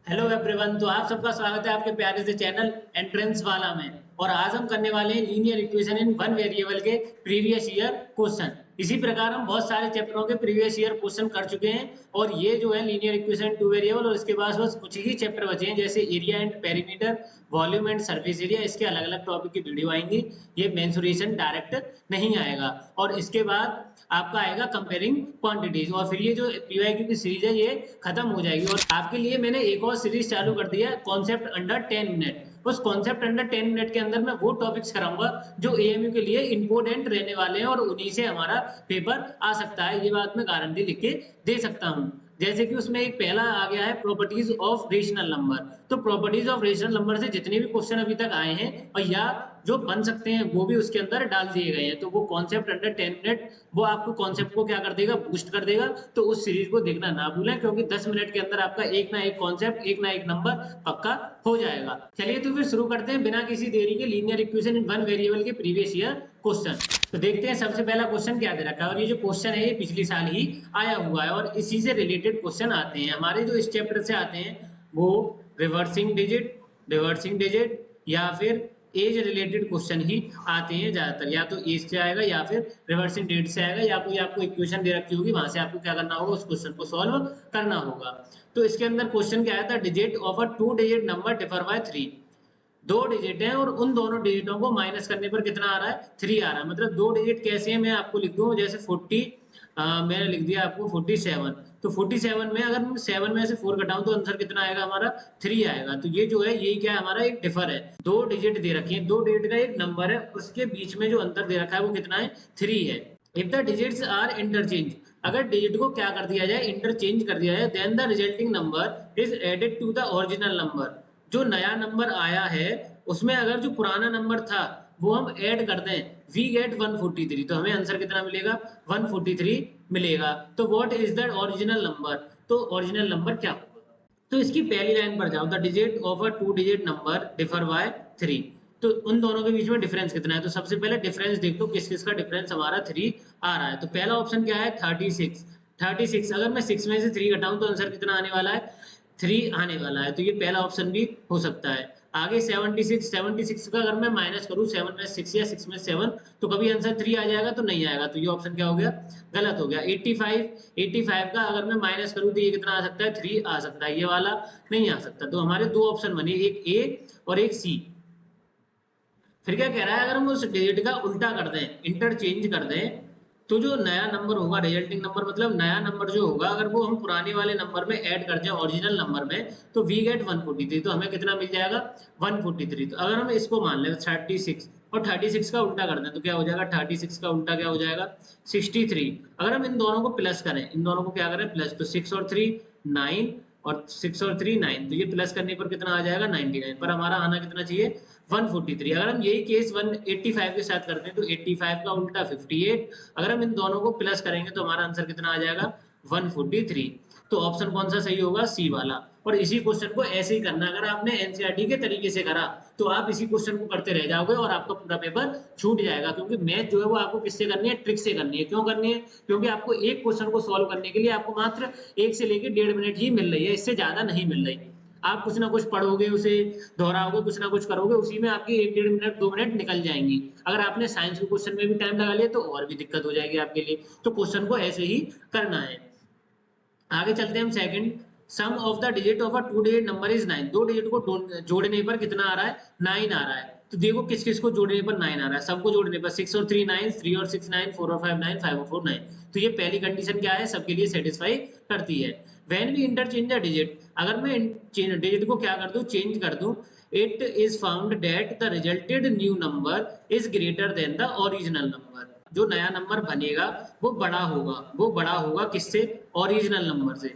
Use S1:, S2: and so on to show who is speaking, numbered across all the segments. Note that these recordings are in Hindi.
S1: Hello everyone. तो आप सबका स्वागत है आपके प्यारे से चैनल एंट्रेंस वाला में। और आज हम करने वाले हैं linear equation in one variable के प्रीवियस ईयर क्वेश्चन। इसी प्रकार हम बहुत सारे चैप्टरों के प्रीवियस ईयर क्वेश्चन कर चुके हैं और ये जो है लीनियर इक्वेशन टू वेरिएबल, और इसके बाद बस कुछ ही चैप्टर बचे हैं जैसे area and perimeter, volume and surface area. इसके अलग अलग टॉपिक की वीडियो आएंगी, ये मेंसुरेशन डायरेक्ट नहीं आएगा। और इसके बाद आपका आएगा कंपेयरिंग क्वांटिटीज, और फिर ये जो पीवाईक्यू की सीरीज है ये खत्म हो जाएगी। और आपके लिए मैंने एक और सीरीज चालू कर दी है, कॉन्सेप्ट अंडर 10 मिनट। उस कॉन्सेप्ट अंडर 10 मिनट के अंदर मैं वो टॉपिक्स कराऊंगा जो एएमयू के लिए इंपोर्टेंट रहने वाले हैं और उन्हीं से हमारा पेपर आ सकता है, ये बात मैं गारंटी लिख के दे सकता हूँ। जैसे कि उसमें एक पहला आ गया है प्रॉपर्टीज ऑफ रेशनल नंबर। तो प्रॉपर्टीज ऑफ रेशनल नंबर से जितने भी क्वेश्चन अभी तक आए हैं और या जो बन सकते हैं वो भी उसके अंदर डाल दिए गए हैं। तो वो कॉन्सेप्ट अंडर 10 मिनट वो आपको कॉन्सेप्ट को क्या कर देगा, बूस्ट कर देगा। तो उस सीरीज को देखना ना भूलें, क्योंकि 10 मिनट के अंदर आपका एक ना एक कॉन्सेप्ट, एक ना एक नंबर पक्का हो जाएगा। चलिए तो फिर शुरू करते हैं बिना किसी देरी के linear equation in one variable के प्रीवियस ईयर क्वेश्चन। तो देखते हैं सबसे पहला क्वेश्चन क्या दे रखा है। और ये जो क्वेश्चन है ये पिछले साल ही आया हुआ है और इसी से रिलेटेड क्वेश्चन आते हैं हमारे जो इस चैप्टर से आते हैं। वो रिवर्सिंग डिजिट या फिर एज रिलेटेड क्वेश्चन ही आते हैं ज्यादातर। या तो एज से आएगा या फिर रिवर्सिंग डेट से आएगा, या कोई आपको इक्वेशन दे रखी होगी, वहां से आपको क्या करना होगा, उस क्वेश्चन को सॉल्व करना होगा। तो इसके अंदर क्वेश्चन क्या आया था, digit of a 2 digit number differ by 3। दो डिजिट है और उन दोनों डिजिटों को माइनस करने पर कितना आ रहा है, 3 आ रहा है। मतलब दो डिजिट कैसे है मैं आपको लिख दूं, जैसे 40 मैंने लिख दिया आपको 47। तो 47 में अगर मैं 7 में से 4 घटाऊं तो आंसर कितना आएगा हमारा, 3 आएगा। तो ये जो है यही क्या है हमारा एक डिफर है। दो डिजिट दे रखी है, दो डिजिट का एक नंबर है, उसके बीच में जो अंतर दे रखा है वो कितना है, 3 है। If the digits are interchange, अगर डिजिट को क्या कर दिया जाए, इंटरचेंज कर दिया जाए, then the resulting number is added to the original number. जो नया नंबर आया है उसमें अगर जो पुराना नंबर था वो हम ऐड कर दें, वी गेट 143। तो हमें आंसर कितना मिलेगा, 143 मिलेगा। तो what is the original number, तो ओरिजिनल नंबर क्या होगा। तो इसकी पहली लाइन पर जाओ, the digit of a 2 digit number differ by 3। तो उन दोनों के बीच में डिफरेंस कितना है, तो सबसे पहले डिफरेंस देख लो किस किस का डिफरेंस हमारा 3 आ रहा है। तो पहला ऑप्शन क्या है, 36। अगर मैं 6 में से 3 घटाऊं तो आंसर कितना आने वाला है, 3 आने वाला है। तो ये पहला ऑप्शन भी हो सकता है। आगे 76 का अगर मैं माइनस करूं 7 में 6 या 6 में 7, तो कभी आंसर 3 आ जाएगा, तो नहीं आएगा। तो ये ऑप्शन क्या हो गया, गलत हो गया। 85 का अगर मैं माइनस करूं तो ये कितना आ सकता है, 3 आ सकता है। ये वाला नहीं आ सकता। तो हमारे दो ऑप्शन बने, एक ए और एक सी। फिर क्या कह रहा है, अगर हम उस डिजिट का उल्टा कर दें, इंटरचेंज कर दें, तो जो नया नंबर होगा, रिजल्टिंग नंबर मतलब नया नंबर जो होगा, अगर वो हम पुराने वाले नंबर में ऐड कर दें ओरिजिनल नंबर में, तो वी गेट 143। तो हमें कितना मिल जाएगा, 143। तो अगर हम इसको मान लें 36 और 36 का उल्टा कर दें तो क्या हो जाएगा, 36 का उल्टा क्या हो जाएगा, 63। अगर हम इन दोनों को प्लस करें, इन दोनों को क्या करें प्लस, तो 6 और 3 9, और 6 और 3 9, तो ये प्लस करने पर कितना आ जाएगा, 99। पर हमारा आना कितना चाहिए, 143। अगर हम यही केस 185 के साथ करते हैं तो 85 का उल्टा 58। अगर हम इन दोनों को प्लस करेंगे तो हमारा आंसर कितना आ जाएगा, 143। तो ऑप्शन कौन सा सही होगा, सी वाला। और इसी क्वेश्चन को ऐसे ही करना, अगर आपने एनसीईआरटी के तरीके से करा तो आप इसी क्वेश्चन को करते रह जाओगे और आपका पूरा पेपर छूट जाएगा। क्योंकि मैथ जो है वो आपको किससे करनी है, ट्रिक से करनी है। क्यों करनी है, क्योंकि आपको एक क्वेश्चन को सॉल्व करने के लिए आपको मात्र 1 से लेकर 1.5 मिनट ही मिल रही है, इससे ज्यादा नहीं मिल रही। आप कुछ ना कुछ पढ़ोगे, उसे दोहराओगे, कुछ ना कुछ करोगे, उसी में आपकी 1-1.5 मिनट 2 मिनट निकल जाएंगी। अगर आपने साइंस के क्वेश्चन में भी टाइम लगा लिया तो और भी दिक्कत हो जाएगी आपके लिए। तो क्वेश्चन को ऐसे ही करना है। आगे चलते हैं हम second, sum of the digit of a 2 digit number is 9। दो डिजिट को जोड़ने पर कितना आ रहा है, 9 आ रहा है। तो देखो किस किस को जोड़ने पर 9 आ रहा है, सबको जोड़ने पर 6 और 3 9, 3 और 6 9, 4 और 5 9, 5 और 4 9। तो ये पहली कंडीशन क्या है, सबके लिए सेटिस्फाई करती है। When we interchange the digit, अगर मैं डिजिट को क्या कर दूं, चेंज कर दूं, it is found that the resulted new number is greater than the original number. जो नया नंबर बनेगा वो बड़ा होगा किससे, ओरिजिनल नंबर से।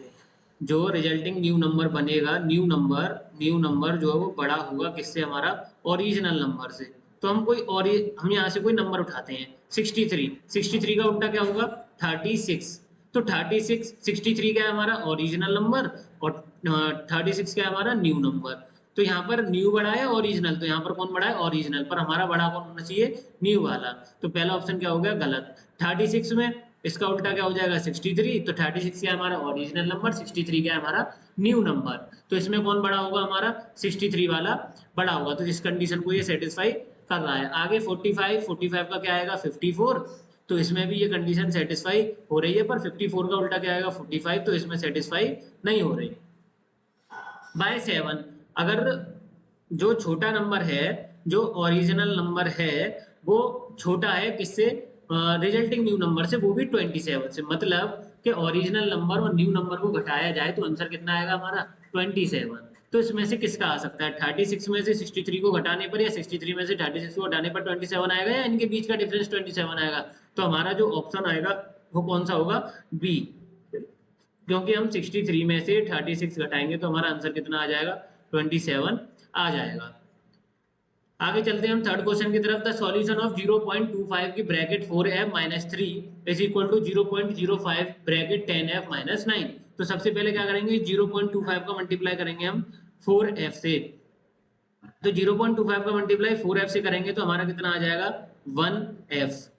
S1: जो रिजल्टिंग न्यू नंबर बनेगा, न्यू नंबर जो है वो बड़ा होगा किससे, हमारा ओरिजिनल नंबर से। तो हम यहाँ से कोई नंबर उठाते हैं, 63 का उल्टा क्या होगा, 36। तो 36 63 क्या है हमारा ओरिजिनल नंबर, और 36 क्या है हमारा न्यू नंबर। तो यहाँ पर न्यू बड़ा है ओरिजिनल, तो यहाँ पर कौन बड़ा है, ओरिजिनल। पर हमारा बड़ा कौन होना चाहिए, न्यू वाला। तो पहला ऑप्शन क्या हो गया, गलत। 36 में इसका उल्टा क्या हो जाएगा 63। तो 36 क्या है हमारा ओरिजिनल नंबर, 63 क्या है हमारा न्यू नंबर। तो इसमें कौन बड़ा होगा हमारा 63 वाला बड़ा होगा। तो इस कंडीशन को ये सेटिस्फाई कर रहा है। आगे 45 का क्या आएगा 54। तो इसमें भी ये कंडीशन सेटिस्फाई हो रही है, पर 54 का उल्टा क्या आएगा 45। तो इसमें सेटिस्फाई नहीं हो रही। बाय 7 अगर जो छोटा नंबर है, जो ओरिजिनल नंबर है, वो छोटा है किससे, रिजल्टिंग न्यू नंबर से, वो भी 27 से। मतलब कि ओरिजिनल नंबर और न्यू नंबर को घटाया जाए तो आंसर कितना आएगा हमारा 27। तो इसमें से किसका आ सकता है 36 में से 63 को घटाने पर, या 63 में से 36 को घटाने पर 27 आएगा, या इनके बीच का डिफरेंस 27 आएगा। तो हमारा जो ऑप्शन आएगा वो कौन सा होगा, बी। क्योंकि हम 63 में से 36 घटाएंगे तो हमारा आंसर कितना आ जाएगा 27 आ जाएगा। आगे चलते हैं हम थर्ड क्वेश्चन की तरफ। द सॉल्यूशन ऑफ 0.25 की bracket 4f minus 3 is equal to 0.05 bracket 10f minus 9। तो सबसे पहले क्या करेंगे 0.25 का मल्टीप्लाई करेंगे हम 4f से। तो 0.25 का मल्टीप्लाई 4f से करेंगे तो हमारा कितना आ जाएगा 1f।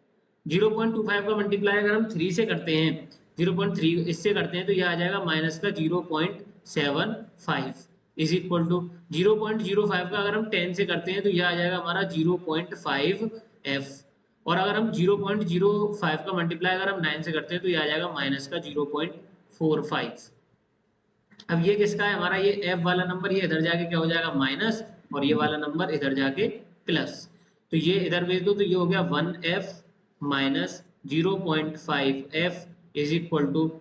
S1: 0.25 का मल्टीप्लाई अगर हम 3 से करते हैं, 0.3 इससे करते हैं तो यह आ जाएगा माइनस का 0.75 इज इक्वल टू 0.05 का अगर हम 10 से करते हैं तो यह आ जाएगा हमारा 0.5f। और अगर हम 0.05 का मल्टीप्लाई अगर हम 9 से करते हैं तो यह आ जाएगा माइनस का 0.45। अब ये किसका है हमारा, ये f वाला नंबर, ये इधर जाके क्या हो जाएगा माइनस, और ये वाला नंबर इधर जाके प्लस। तो ये इधर भेज दो तो ये हो गया 1f minus 0.5f is equal to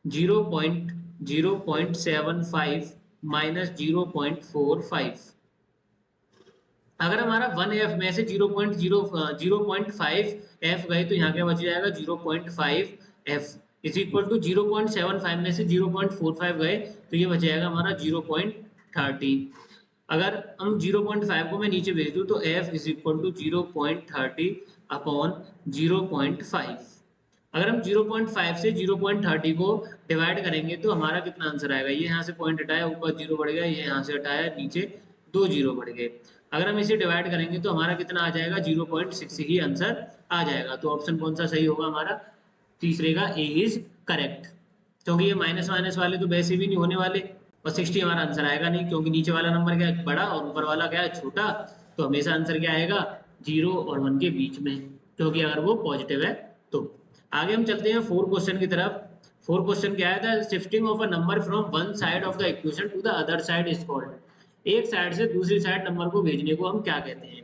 S1: 0.75 minus 0.45। अगर हमारा 1f में से 0.5f गए तो यहाँ क्या बच जाएगा 0.5f इज इक्वल टू 0.75 में से 0.45 गए तो ये बच जाएगा हमारा 0.30। अगर हम 0.5 को मैं नीचे भेज दूँ तो f is equal to 0.30 upon 0.5। अगर हम 0.5 से 0.30 को डिवाइड करेंगे तो हमारा कितना आंसर आएगा, ये यहाँ से पॉइंट हटाया ऊपर 0 बढ़ गया, ये यहाँ से हटाया नीचे 2 0 बढ़ गए। अगर हम इसे डिवाइड करेंगे तो हमारा कितना आ जाएगा 0.6 ही आंसर आ जाएगा। तो ऑप्शन कौन सा सही होगा हमारा, तीसरे का ए इज करेक्ट। क्योंकि ये माइनस माइनस वाले तो वैसे भी नहीं होने वाले, और 60 हमारा आंसर आएगा नहीं, क्योंकि नीचे वाला नंबर क्या है बड़ा और ऊपर वाला क्या है छोटा। तो हमेशा आंसर क्या आएगा 0 और 1 के बीच में, क्योंकि अगर वो पॉजिटिव है तो। आगे हम चलते हैं 4 क्वेश्चन की तरफ। 4 क्वेश्चन क्या है, the shifting of a number from one side of the equation two the other side is called. एक साइड से दूसरी साइड नंबर को भेजने को हम क्या कहते हैं।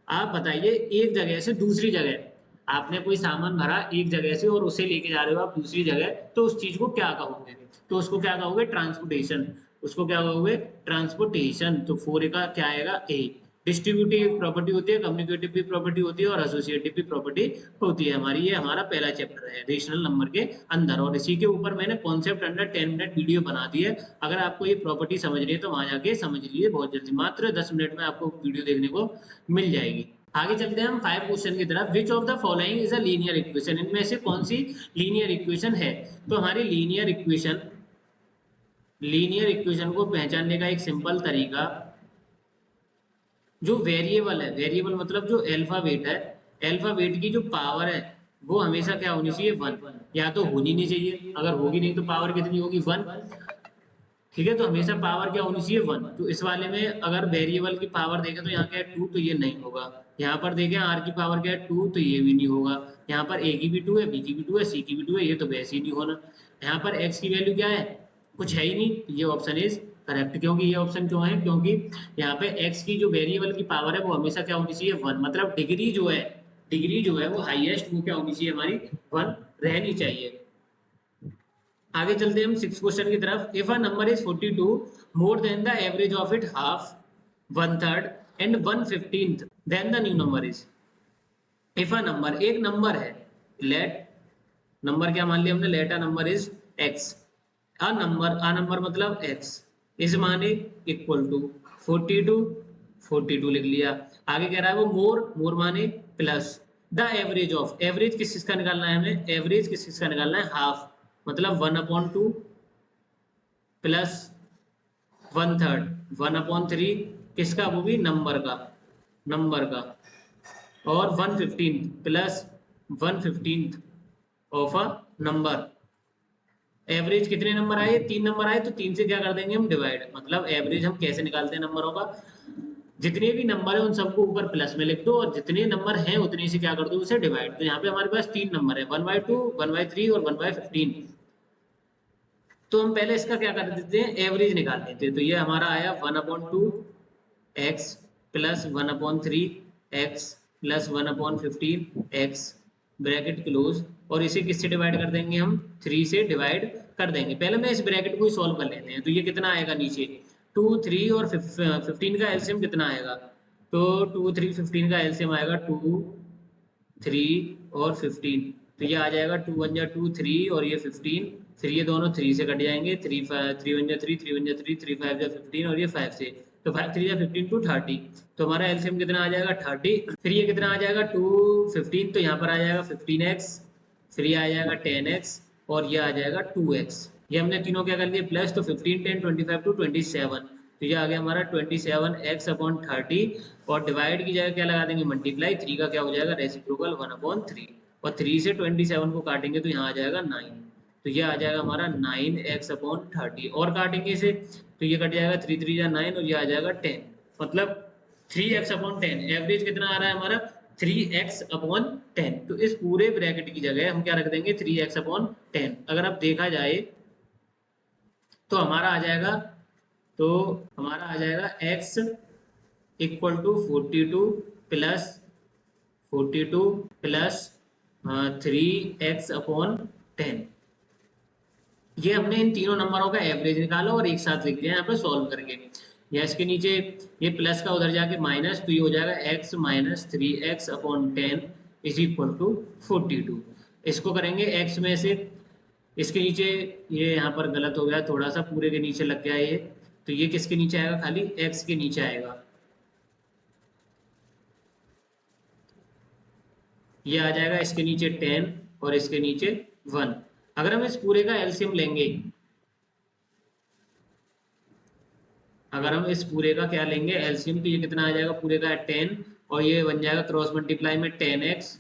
S1: आप बताइए, एक जगह से दूसरी जगह आपने कोई सामान भरा एक जगह से और उसे लेके जा रहे हो आप दूसरी जगह, तो उस चीज को क्या कहोगे, तो उसको क्या कहोगे ट्रांसपोर्टेशन। उसको क्या कहोगे ट्रांसपोर्टेशन। तो 4 का क्या आएगा ए। डिस्ट्रीब्यूटिव प्रॉपर्टी होती है, कम्युनिकेटिव भी प्रॉपर्टी होती है और एसोसिएटिव भी प्रॉपर्टी होती है हमारी। ये हमारा पहला चैप्टर है रेशनल नंबर के अंदर, और इसी के ऊपर मैंने कॉन्सेप्ट अंडर 10 मिनट वीडियो बना दी है। अगर आपको ये प्रॉपर्टी समझनी है तो वहां जाके समझ लीजिए, बहुत जल्दी मात्र 10 मिनट में आपको वीडियो देखने को मिल जाएगी। आगे चलते हैं हम 5 क्वेश्चन की तरफ। Which of the following is a linear equation. इनमें से कौन सी लीनियर इक्वेशन है। तो हमारी लीनियर इक्वेशन को पहचानने का एक सिंपल तरीका, जो वेरिएबल है, वेरिएबल मतलब जो अल्फाबेट है, अल्फाबेट की जो पावर है वो हमेशा क्या होनी चाहिए 1, या तो होनी नहीं चाहिए, अगर होगी नहीं तो पावर कितनी होगी 1। ठीक है, तो हमेशा पावर क्या होनी चाहिए 1। तो इस वाले में अगर वेरिएबल की पावर देखें तो यहाँ क्या है 2, तो ये नहीं होगा। यहाँ पर देखें आर की पावर क्या है 2, तो ये भी नहीं होगा। यहाँ पर ए की भी 2 है, बी की भी 2 है, सी की भी 2 है, ये तो वैसे ही नहीं होना। यहाँ पर एक्स की वैल्यू क्या है, कुछ है ही नहीं, ये ऑप्शन इज करेक्ट। क्योंकि ये ऑप्शन क्यों है, क्योंकि यहाँ पे एक्स की जो वेरिएबल की पावर है वो हमेशा क्या होनी चाहिए 1। मतलब डिग्री जो है वो हाईएस्ट वो क्या होनी चाहिए हमारी 1 रहनी चाहिए। आगे चलते हैं हम 6 क्वेश्चन की तरफ। If a number is 42 more than the average of it half, 1/3 and 1/15 then the new number is. If a number, एक नंबर है, लेट नंबर क्या मान लिया हमने, let a number is x। A number मतलब x इज माने इक्वल टू 42 लिख लिया। आगे कह रहा है वो मोर माने plus the average of, average किस चीज का निकालना है हमें, एवरेज किस चीज का निकालना है हाफ, मतलब 1/2 प्लस 1/3, 1/3 किसका, वो भी नंबर का, और 1/15 plus 1/15 of a number. Average कितने नंबर आए? 3 नंबर आए, तो 3 से क्या कर देंगे हम डिवाइड। मतलब एवरेज हम कैसे निकालते हैं नंबरों का? जितने भी नंबर है उन सबको ऊपर प्लस में लिख दो और जितने नंबर हैं उतने से क्या कर दो, उसे डिवाइड। तो यहाँ पे हमारे पास 3 नंबर है, 1/2, 1/3 और 1/15। तो हम पहले इसका क्या कर देते हैं, एवरेज निकाल लेते हैं। तो ये हमारा आया 1/2 x plus 1/3 x plus 1/15 x, bracket close. और इसे किससे डिवाइड कर देंगे हम? 3 से डिवाइड कर देंगे। पहले मैं इस ब्रैकेट को ही सॉल्व कर लेते हैं। तो ये कितना आएगा नीचे, 2, 3 और 15 का एलसीएम कितना आएगा? तो 2, 3, 15 का एलसीएम आएगा 2, 3 और 15। तो ये आ जाएगा 2 1 जा 2 3 और ये 15। फिर ये दोनों 3 से कट जाएंगे, 3 3 1 जा 3, 3 1 जा 3, 3 5 जा 15 और ये 5 से। तो 5 3 जा 15 टू 30। तो हमारा एलसीएम कितना आ जाएगा 30। फिर ये कितना आ जाएगा 2 15। तो यहाँ पर आ जाएगा 15x, फिर ये आ जाएगा 10x और ये आ जाएगा 2x। ये हमने तीनों क्या कर लिए प्लस। तो 15 10 25 टू 27। तो ये आ गया हमारा 27x/30 और डिवाइड की जगह क्या लगा देंगे, मल्टीप्लाई। 3 का क्या हो जाएगा, रेसिप्रोकल 1/3। और 3 से 27 को काटेंगे तो यहाँ आ जाएगा 9। तो ये आ जाएगा हमारा 9x/30 और काटेंगे इसे तो ये कट जाएगा 3 3 जा 9 और ये आ जाएगा 10। मतलब 3x/10। एवरेज कितना आ रहा है हमारा, 3x/10। तो इस पूरे ब्रैकेट की जगह हम क्या रख देंगे, 3x/10। अगर अब देखा जाए तो हमारा आ जाएगा, तो हमारा आ जाएगा x equal to 42 plus 3x/10। ये हमने इन तीनों नंबरों का एवरेज निकाला और एक साथ लिख दिया यहाँ पे सॉल्व करके। या इसके नीचे ये प्लस का उधर जाके माइनस, तो ये हो जाएगा x minus 3x/10 is equal to 42। इसको करेंगे x में से, इसके नीचे ये यहाँ पर गलत हो गया थोड़ा सा, पूरे के नीचे लग गया ये। तो ये किसके नीचे आएगा, खाली x के नीचे आएगा। ये आ जाएगा इसके नीचे 10 और इसके नीचे 1। अगर हम इस पूरे का एलसीएम लेंगे, अगर हम इस पूरे का क्या लेंगे एलसीएम, तो ये कितना आ जाएगा पूरे का 10 और ये बन जाएगा क्रॉस मल्टीप्लाई में 10x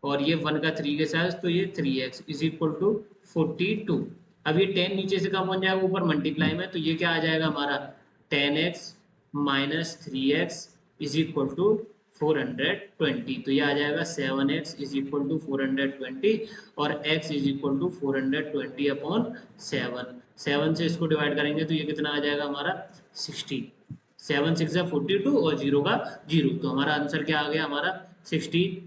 S1: और ये 1 का 3 के साथ, तो ये 3x इज इक्वल टू 42। अब ये 10 नीचे से कम बन जाएगा ऊपर मल्टीप्लाई में, तो ये क्या आ जाएगा हमारा 10x minus 3x is equal to 420। तो ये आ जाएगा 7x इज इक्वल टू 420 और x इज इक्वल टू 420/7। 7 से इसको डिवाइड करेंगे तो ये कितना आ जाएगा हमारा 60। 7 6 42 और 0 का 0। तो हमारा आंसर क्या आ गया हमारा 60।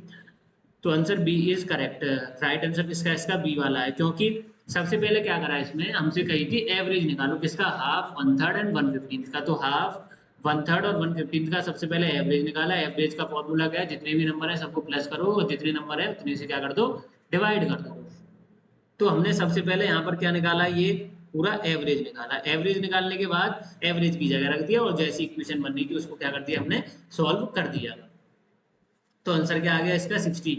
S1: तो answer B is correct. Right answer किसका, इसका बी वाला है। क्योंकि सबसे पहले क्या करा है इसमें, हमसे कही थी एवरेज निकालो किसका, हाफ, 1/3 एंड 1/15 का। तो हाफ, 1/3 और 1/15 का सबसे पहले एवरेज निकाला। एवरेज का फॉर्मूला क्या है, जितने भी नंबर है सबको प्लस करो और जितने नंबर है उतने से क्या कर दो, डिवाइड कर दो। तो हमने सबसे पहले यहाँ पर क्या निकाला, ये पूरा एवरेज निकाला। एवरेज निकालने के बाद एवरेज की जगह रख दिया और जैसी इक्वेशन बन रही थी उसको क्या कर दिया हमने, सॉल्व कर दिया। तो आंसर क्या आ गया इसका 60।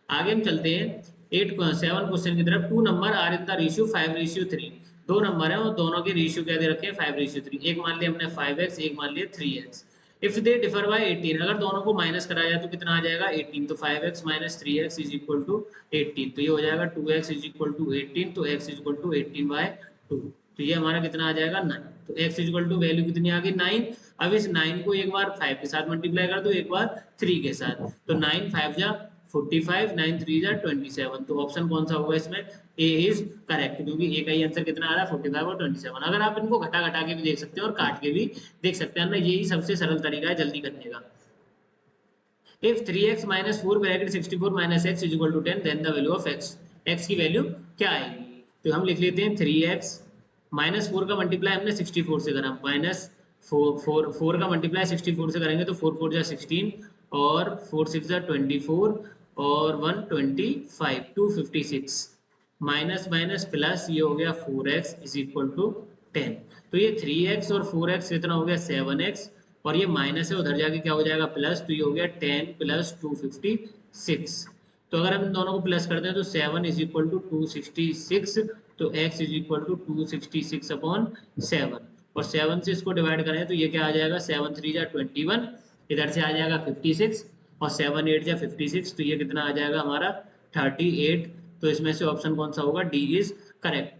S1: आगे हम चलते हैं 7 क्वेश्चन की तरफ। 2 number are in the ratio 5:3। दो नंबर है और दोनों के रेशियो क्या दे रखे हैं, 5:3। एक मान लिया हमने 5x, एक मान लिया 3x। If they differ by 18, अगर दोनों को माइनस कराया जाए तो कितना आ जाएगा 18। तो 5x minus 3x is equal to 18। तो ये हो जाएगा 2x इज इक्वल टू 18। तो x इज इक्वल टू 18/2। तो ये हमारा कितना आ जाएगा 9। तो x is equal to value कितनी आ गई 9। अब इस 9 को एक बार 5 के साथ मल्टीप्लाई कर दो, एक बार 3 के साथ। तो 9 5 जा 45, 9 3 जा 27। तो ऑप्शन कौन सा होगा इसमें, ए इज करेक्ट। क्योंकि ए का ही आंसर कितना आ रहा है 45 और 27। अगर आप इनको घटा घटा के भी देख सकते हैं और काट के भी देख सकते हैं ना, यही सबसे सरल तरीका है जल्दी करने का। If 3x minus 4 bracket 64 minus x is equal to 10 then the value of x। x की वैल्यू क्या आएगी, तो हम लिख लेते हैं 3x माइनस 4 का मल्टीप्लाई हमने 64 से करा, माइनस 4 का मल्टीप्लाई 64 से करेंगे तो 4 4 जा 16 और 4 6 जा 24 और 125 256 माइनस माइनस प्लस, ये हो गया 4x इज इक्वल टू 10। तो ये 3x और 4x कितना हो गया 7x और ये माइनस है उधर जाके क्या हो जाएगा प्लस। तो ये हो गया 10 प्लस 256। तो अगर हम दोनों को प्लस करते हैं तो 7 इज इक्वल टू 266। तो x इज इक्वल टू 266/7 और 7 से इसको डिवाइड करें तो ये क्या आ जाएगा 7 3 जा 21, इधर से आ जाएगा 56 और 7 8 जा 56। तो ये कितना आ जाएगा हमारा 38 तो इसमें से ऑप्शन कौन सा होगा, डी इज करेक्ट।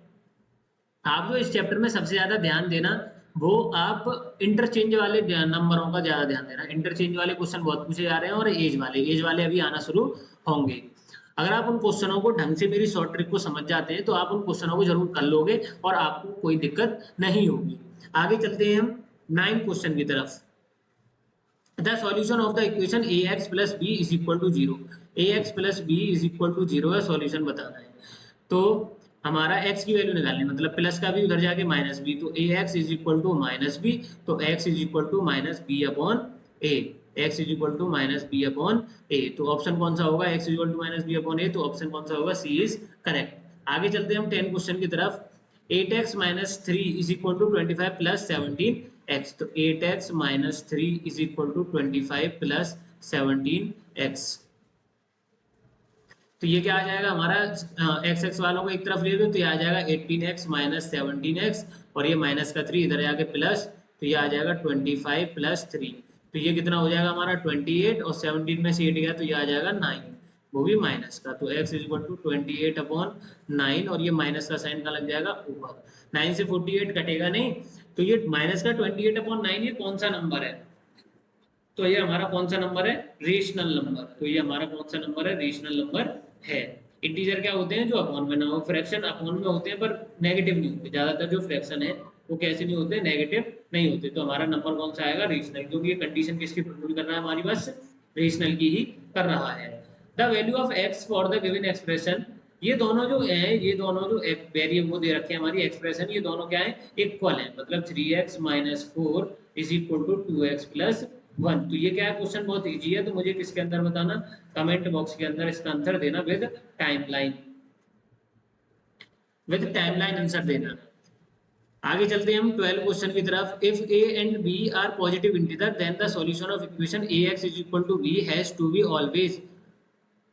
S1: आप जो इस चैप्टर में सबसे ज्यादा ध्यान देना वो आप इंटरचेंज वाले नंबरों का ज्यादा ध्यान देना। इंटरचेंज वाले क्वेश्चन बहुत पूछे जा रहे हैं और एज वाले अभी आना शुरू होंगे। अगर आप उन क्वेश्चनों को ढंग से मेरी शॉर्ट ट्रिक को समझ जाते हैं तो आप उन क्वेश्चनों को जरूर कर लोगे और आपको कोई दिक्कत नहीं होगी। आगे चलते हैं हम 9 क्वेश्चन की तरफ। The solution of the equation a x plus b is equal to 0। A x plus b is equal to 0 का सॉल्यूशन बताना है। तो हमारा x की वैल्यू निकालनी, मतलब प्लस का भी उधर जाके माइनस बी, तो a x is equal to minus b, तो x is equal to minus b upon a, x is equal to minus b upon a. तो ऑप्शन कौन सा होगा, x is equal to minus b upon a, तो ऑप्शन कौन सा होगा, सी इज करेक्ट। आगे चलते हैं हम 10 क्वेश्चन की तरफ। 8x minus 3 is equal to 25 plus 17x। तो 8x minus 3 is equal to 25 plus 17x। तो ये क्या आ जाएगा हमारा, एक्स एक्स वालों को एक तरफ ले दो तो ये आ जाएगा 18x माइनस 17x, और ये माइनस का 3 इधर आके प्लस, तो ये आ जाएगा 25 प्लस 3। तो ये कितना हो जाएगा हमारा 28, और 17 में से 8 गया तो ये आ जाएगा 9, वो भी माइनस का। तो x is equal to 28 upon 9, और ये माइनस का साइन का लग जाएगा ऊपर। 9 से 48 कटेगा नहीं, तो ये माइनस का 28 अपॉन 9 ये कौन सा नंबर है, तो ये हमारा कौन सा नंबर है, रेशनल नंबर। तो ये हमारा कौन सा नंबर है, रेशनल नंबर है। इंटीजर क्या होते हैं, जो अपॉन में ना हो, फ्रैक्शन अपॉन में होते हैं पर नेगेटिव नहीं होते। ज्यादातर जो फ्रैक्शन है वो कैसे नहीं होते, नेगेटिव नहीं होते। तो हमारा नंबर कौन सा आएगा, रेशनल, क्योंकि ये कंडीशन किसकी फुलफिल कर रहा है, हमारी बस रेशनल की ही कर रहा है। The value of x for the given expression, ये दोनों जो है, ये दोनों जो वेरिएबल वो दे रखे हैं हमारी एक्सप्रेशन, ये दोनों क्या है, इक्वल है। मतलब 3x minus 4 is equal to 2x plus 1। तो ये क्या है, क्वेश्चन बहुत इजी है। तो मुझे किसके अंदर बताना, कमेंट बॉक्स के अंदर इसका आंसर देना with timeline, with timeline answer देना। आगे चलते हैं हम 12 क्वेश्चन की तरफ। If a and b are positive integer then the solution of equation ax is equal to b has to be always.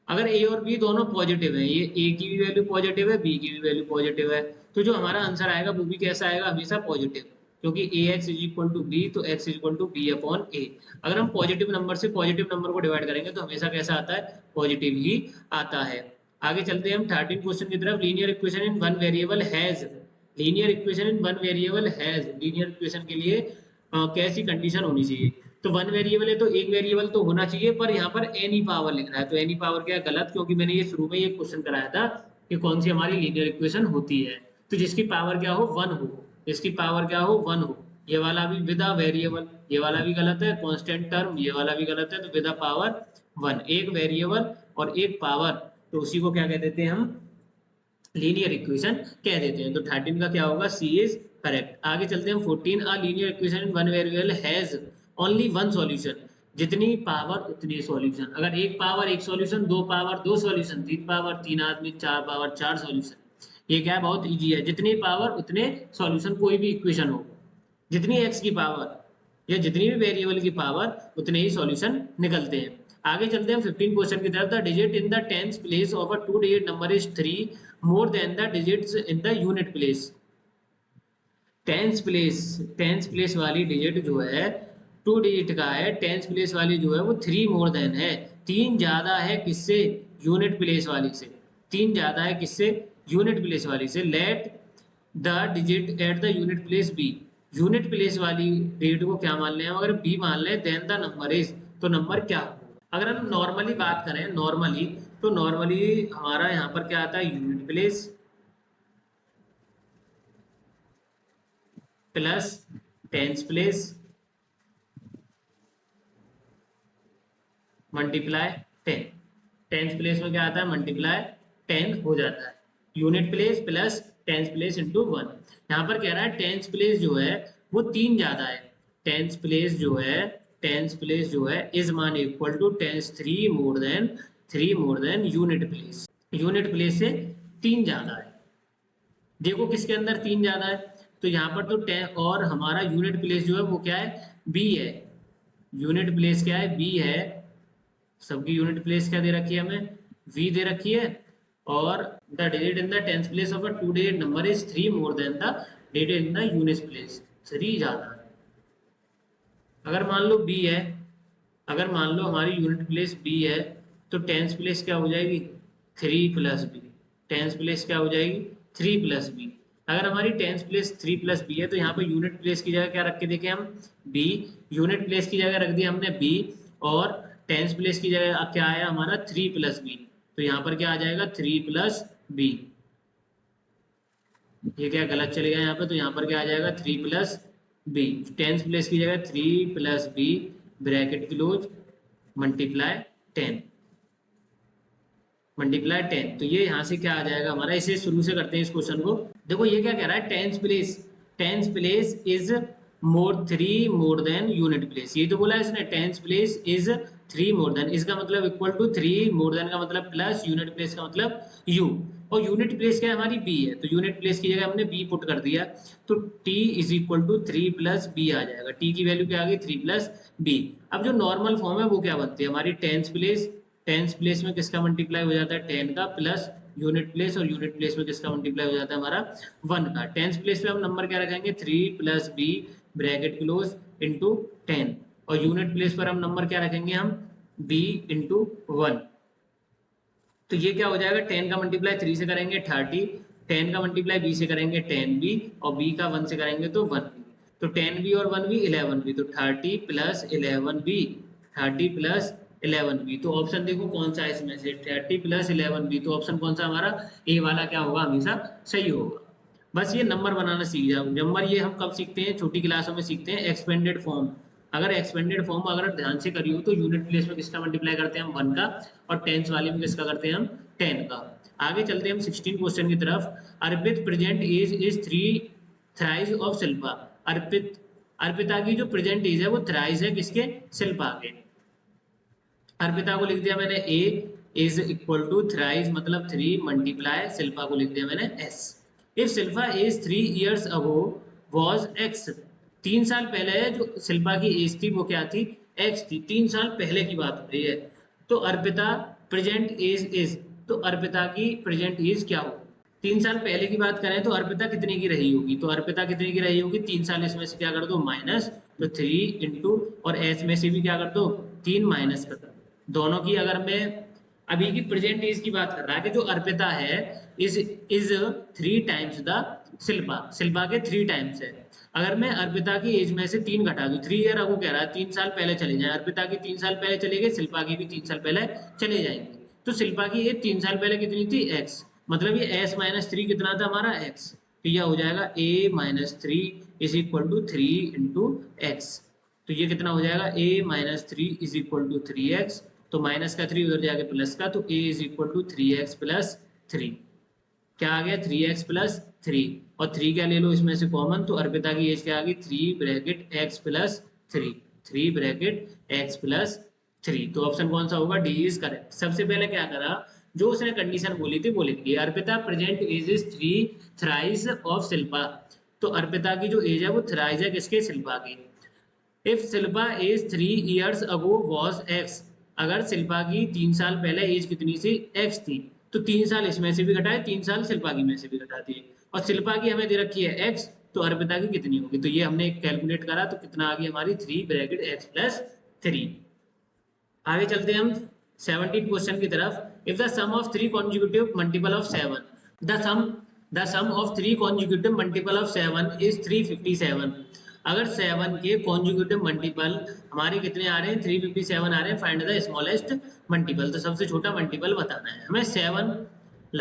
S1: अगर a और b दोनों पॉजिटिव है, ये a की भी वैल्यू पॉजिटिव है, b की भी वैल्यू पॉजिटिव है, तो जो हमारा आंसर आएगा वो भी कैसा आएगा, हमेशा पॉजिटिव, क्योंकि ax is equal to b, तो x is equal to b upon a। अगर हम पॉजिटिव नंबर से पॉजिटिव नंबर को डिवाइड करेंगे तो हमेशा कैसा आता है, पॉजिटिव ही आता है। आगे चलते हैं हम 13 क्वेश्चन की तरफ। Linear equation in one variable has, linear equation in one variable has, linear equation के लिए कैसी कंडीशन होनी चाहिए, तो वन वेरिएबल है तो एक वेरिएबल तो होना चाहिए, पर यहाँ पर एनी पावर लिख रहा है, तो एनी पावर क्या गलत, क्योंकि मैंने ये शुरू में ये क्वेश्चन कराया था कि कौन सी हमारी लीनियर इक्वेशन होती है, तो जिसकी पावर क्या हो, 1 हो, जिसकी पावर क्या हो, 1 हो। ये वाला भी विद वेरिएबल, ये वाला भी गलत है, कांस्टेंट टर्म ये वाला भी गलत है, तो विद पावर 1, एक वेरिएबल और एक पावर, तो उसी को क्या कह देते हैं हम, लीनियर इक्वेशन कह देते हैं। तो 13 का क्या होगा, सी इज करेक्ट। आगे चलते हैं 14, a linear equation in one variable has only one solution, जितनी पावर उतनी सॉल्यूशन। अगर एक पावर एक सॉल्यूशन, दो पावर दो सॉल्यूशन, तीन पावर तीन आदमी, चार पावर चार सॉल्यूशन। ये क्या है, बहुत इजी है, जितनी पावर उतने सॉल्यूशन, कोई भी इक्वेशन हो, जितनी एक्स की पावर या जितनी भी वेरिएबल की पावर उतने ही सॉल्यूशन निकलते हैं। आगे चलते हैं 15 क्वेश्चन की तरफ। The digit in the tenth place of a 2 digit number is 3 more than the digits in the unit place. Tenth place वाली डिजिट जो है 2 डिजिट का है, टेंथ प्लेस वाली जो है वो 3 मोर देन है, 3 ज्यादा है किससे, यूनिट प्लेस वाली से, 3 ज्यादा है किससे, यूनिट प्लेस वाली से। Let the digit at the unit place B, unit place वाली डिजिट को क्या मान लें, अगर बी मान लें, देन द नंबर इज, तो नंबर क्या हो। अगर हम नॉर्मली बात करें, नॉर्मली, तो नॉर्मली हमारा यहाँ पर क्या आता है, unit place plus tenth place multiply 10। Tenth place में क्या आता है, मल्टीप्लाई 10 हो जाता है, unit place plus tenth place into 1। यहाँ पर कह रहा है टेंथ प्लेस जो है वो 3 ज्यादा है, टेंथ प्लेस जो है, टेंथ प्लेस जो है इज मान equal to tenth 3 more than unit place, unit place से 3 ज्यादा है। देखो किसके अंदर 3 ज्यादा है, तो यहाँ पर तो 10, और हमारा यूनिट प्लेस जो है वो क्या है, बी है, यूनिट प्लेस क्या है, बी है। सबकी यूनिट प्लेस क्या दे रखी है हमें, v दे रखी है, और the digit in the tenth place of a 2 digit number is 3 more than the digit in the unit place, 3 ज्यादा है। अगर मान लो b है, अगर मान लो हमारी यूनिट प्लेस b है, तो टेंथ प्लेस क्या हो जाएगी, 3 प्लस बी, टेंस प्लेस क्या हो जाएगी 3 प्लस बी। अगर हमारी टेंस प्लेस 3 प्लस बी है तो यहाँ पर यूनिट प्लेस की जगह क्या रख के देखें हम बी। यूनिट प्लेस की जगह रख दिया हमने बी और टेंस प्लेस की जगह क्या आया हमारा 3 प्लस बी। तो यहाँ पर क्या आ जाएगा 3 प्लस बी। ये क्या गलत चलेगा यहाँ पे, तो यहाँ पर क्या आ जाएगा 3 प्लस बी। टेंस प्लेस की जगह 3 plus B bracket close multiply 10 multiply 10। तो ये यहाँ से क्या आ जाएगा हमारा, इसे शुरू से करते हैं इस क्वेश्चन को। देखो ये क्या कह रहा है, tens place is more 3 more than unit place. ये तो बोला है इसने tens place is 3 more then, इसका मतलब इक्वल टू 3 मोर देन का मतलब प्लस यूनिट प्लेस का मतलब यू। और यूनिट प्लेस क्या है हमारी बी है, तो यूनिट प्लेस की जगह हमने बी पुट कर दिया तो t is equal to 3 plus b आ जाएगा। टी की वैल्यू क्या आ गई 3 प्लस बी। अब जो नॉर्मल फॉर्म है वो क्या बनती है हमारी, टेंस प्लेस में किसका मल्टीप्लाई हो जाता है 10 का प्लस यूनिट प्लेस, और यूनिट प्लेस में किसका मल्टीप्लाई हो जाता है हमारा 1 का। टेंस प्लेस पे हम नंबर क्या रखेंगे 3 plus B bracket close into 10, और यूनिट प्लेस पर हम नंबर क्या रखेंगे हम b इंटू 1। तो ये क्या हो जाएगा 10 का मल्टीप्लाई 3 से करेंगे 30, 10 का मल्टीप्लाई b से करेंगे 10b, और b का 1 से करेंगे तो 1b। तो 10b और 1b 11b, तो 30 प्लस 11b, 30 प्लस 11b। तो ऑप्शन देखो कौन सा है इसमें से 30 प्लस 11b, तो ऑप्शन कौन सा हमारा ए वाला क्या होगा हमेशा सही होगा। बस ये नंबर बनाना सीख जाओ। नंबर ये हम कब सीखते हैं, छोटी क्लासों में सीखते हैं एक्सपेंडेड फॉर्म। अगर एक्सपेंडेड फॉर्म अगर ध्यान से करियो तो यूनिट प्लेस में किसका मल्टीप्लाई करते हैं हम 1 का, और टेंस वाले में किसका करते हैं हम 10 का। आगे चलते हैं हम 16 क्वेश्चन की तरफ। Arpit present age is 3 thrice of Shilpa. Arpita की जो प्रेजेंट एज है वो थ्राइज है किसके, शिल्पा के। अर्पिता को लिख दिया मैंने A is equal to thrice मतलब 3 मल्टीप्लाई शिल्पा को लिख दिया मैंने S. If Shilpa age 3 years ago was X, 3 साल पहले जो शिल्पा की एज थी वो क्या थी एक्स थी, 3 साल पहले की बात हो रही है। तो अर्पिता प्रेजेंट एज इज, तो अर्पिता की प्रेजेंट एज क्या होगी, 3 साल पहले की बात करें तो अर्पिता कितने की रही होगी, तो अर्पिता कितने की रही होगी 3 साल, इसमें से क्या कर दो माइनस, तो 3 इंटू और एस में से भी क्या कर दो 3 माइनस कर दो। दोनों की अगर मैं अभी की प्रेजेंट एज की बात कर रहा है कि जो अर्पिता है is 3 times the Shilpa, Shilpa के 3 टाइम्स है। अगर मैं अर्पिता की एज में से 3 घटा दूं, 3 ईयर अगो कह रहा है 3 साल पहले चले जाए, अर्पिता की 3 साल पहले चले गए, शिल्पा की भी 3 साल पहले चले जाएंगे। तो शिल्पा की एज 3 साल पहले कितनी थी x, मतलब ये s माइनस 3 कितना था हमारा x, तो यह हो जाएगा a minus 3 is equal to 3 into X. तो ये कितना हो जाएगा a minus 3 is equal to 3x, तो माइनस का 3 उधर जाके प्लस का, तो a is equal to 3x plus 3। क्या आ गया 3x प्लस 3, और 3 क्या ले लो इसमें से कॉमन, तो अर्पिता की एज क्या आ गई 3 bracket x plus 3, 3 bracket x plus 3। तो ऑप्शन कौन सा होगा डी इज करेक्ट। सबसे पहले क्या करा, जो उसने कंडीशन बोली थी वो लिख ली, Arpita present age is 3 thrice of Shilpa. तो अर्पिता की जो एज है वो थ्राइस है किसके, शिल्पा की। If Shilpa age 3 years ago was X, अगर शिल्पा की 3 साल पहले एज कितनी सी एक्स थी, तो 3 साल इसमें से भी घटाए, 3 साल शिल्पा की में से भी घटा दिए, और शिल्पा की हमें दे रखी है एक्स, तो अर्पिता की कितनी होगी, तो ये हमने कैलकुलेट करा, तो कितना आ गई हमारी 3 ब्रैकेट एक्स प्लस 3। आगे चलते हैं हम 17 क्वेश्चन की तरफ। If the sum of 3 consecutive multiple of 7, the sum of 3 consecutive multiple of 7 is 357। अगर 7 के कॉन्जिक्यूटिव मल्टीपल हमारे कितने आ रहे हैं 357 आ रहे हैं, फाइंड द स्मॉलेस्ट मल्टीपल, तो सबसे छोटा मल्टीपल बताना है हमें 7।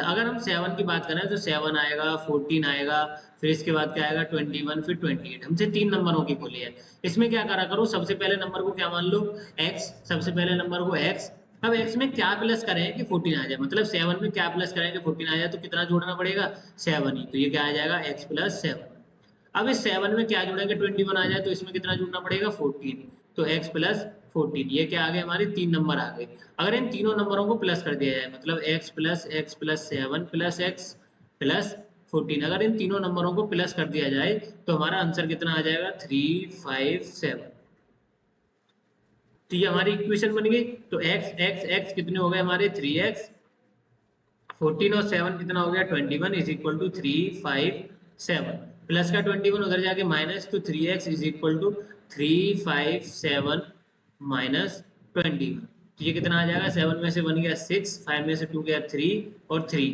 S1: अगर हम 7 की बात करें तो 7 आएगा, 14 आएगा, फिर इसके बाद क्या आएगा 21, फिर 28। हमसे 3 नंबरों की बोली है। इसमें क्या करा करो, सबसे पहले नंबर को क्या मान लो x, सबसे पहले नंबर को x। अब x में क्या प्लस करें कि 14 आ जाए, मतलब 7 में क्या प्लस करें कि 14 आ जाए, तो कितना जोड़ना पड़ेगा 7 ही, तो ये क्या आ जाएगा x प्लस 7। अब इस 7 में क्या जोड़ेंगे 21 आ जाए, तो इसमें कितना जोड़ना पड़ेगा 14, तो x प्लस 14। ये क्या आ गए हमारे 3 नंबर आ गए। अगर इन तीनों नंबरों को प्लस कर दिया जाए, मतलब x plus 7 plus x plus 14, अगर इन तीनों नंबरों को प्लस कर दिया जाए तो हमारा आंसर कितना आ जाएगा 357। तो ये हमारी इक्वेशन बन गई। तो x कितने हो गए हमारे 3x, 14 और 7 कितना हो गया 21 इज इक्वल टू 357, प्लस का 21 उधर जाके माइनस, तो 3x is equal to 357 minus 21। तो ये कितना आ जाएगा, 7 में से 1 गया 6, 5 में से 2 गया 3 और 3,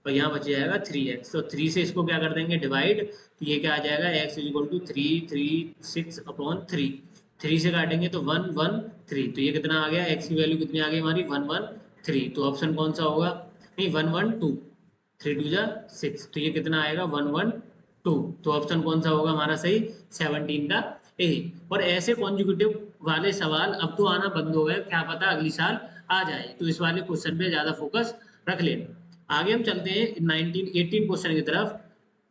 S1: और यहाँ बच जाएगा 3x। तो 3 से इसको क्या कर देंगे डिवाइड, तो ये क्या आ जाएगा x इक्वल टू 336/3। 3 से काटेंगे तो 113। तो ये कितना आ गया, x की वैल्यू कितनी आ गई हमारी 113। तो ऑप्शन कौन सा होगा, नहीं 112, 3 2 जा 6, तो ये कितना आएगा 112। तो ऑप्शन कौन सा होगा हमारा सही, 17 का ए। और ऐसे कॉन्जिक्यूटिव वाले सवाल अब तो आना बंद हो गए, क्या पता अगली साल आ जाए, तो इस वाले क्वेश्चन पे ज्यादा फोकस रख लेना। आगे हम चलते हैं 18 क्वेश्चन की तरफ।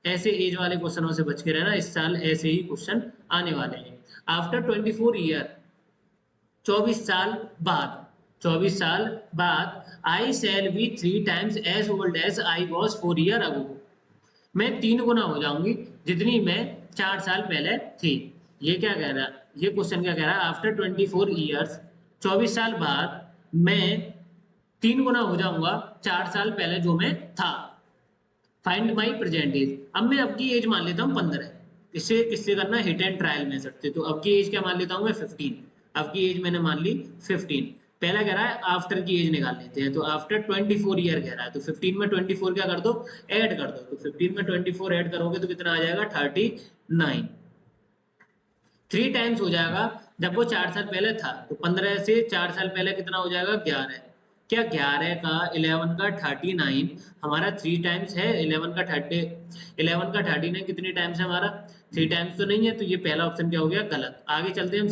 S1: ऐसे एज वाले क्वेश्चनों से बच के रहना, इस साल ऐसे ही क्वेश्चन आने वाले हैं। आफ्टर 24 ईयर, 24 साल बाद, 24 साल बाद, I shall be 3 times as old as I was 4 year ago. मैं 3 गुना हो जाऊंगी जितनी मैं 4 साल पहले थी। ये क्या कह रहा है, ये क्वेश्चन क्या कह रहा है, आफ्टर 24 ईयर्स, 24 साल बाद मैं 3 गुना हो जाऊंगा 4 साल पहले जो मैं था। Find my present age. अब मैं अब की एज मान लेता हूँ 15। इससे किससे करना, हिट एंड ट्रायल में सकते। तो अब की एज क्या मान लेता हूँ मैं 15। अब की एज मैंने मान ली 15। पहला कह रहा है आफ्टर की एज निकाल लेते हैं, तो आफ्टर 24 ईयर कह रहा है, तो 15 में 24 क्या कर दो, ऐड कर दो। तो 15 में 24 ऐड करोगे तो कितना आ जाएगा 39। 3 टाइम्स हो जाएगा जब वो 4 साल पहले था, तो 15 से 4 साल पहले कितना हो जाएगा 11। क्या 11 का 11 का 39 हमारा 3 टाइम्स है, 11 का 39 कितने टाइम्स है हमारा, 3 टाइम्स तो नहीं है, तो ये पहला ऑप्शन क्या हो गया गलत। आगे चलते हैं हम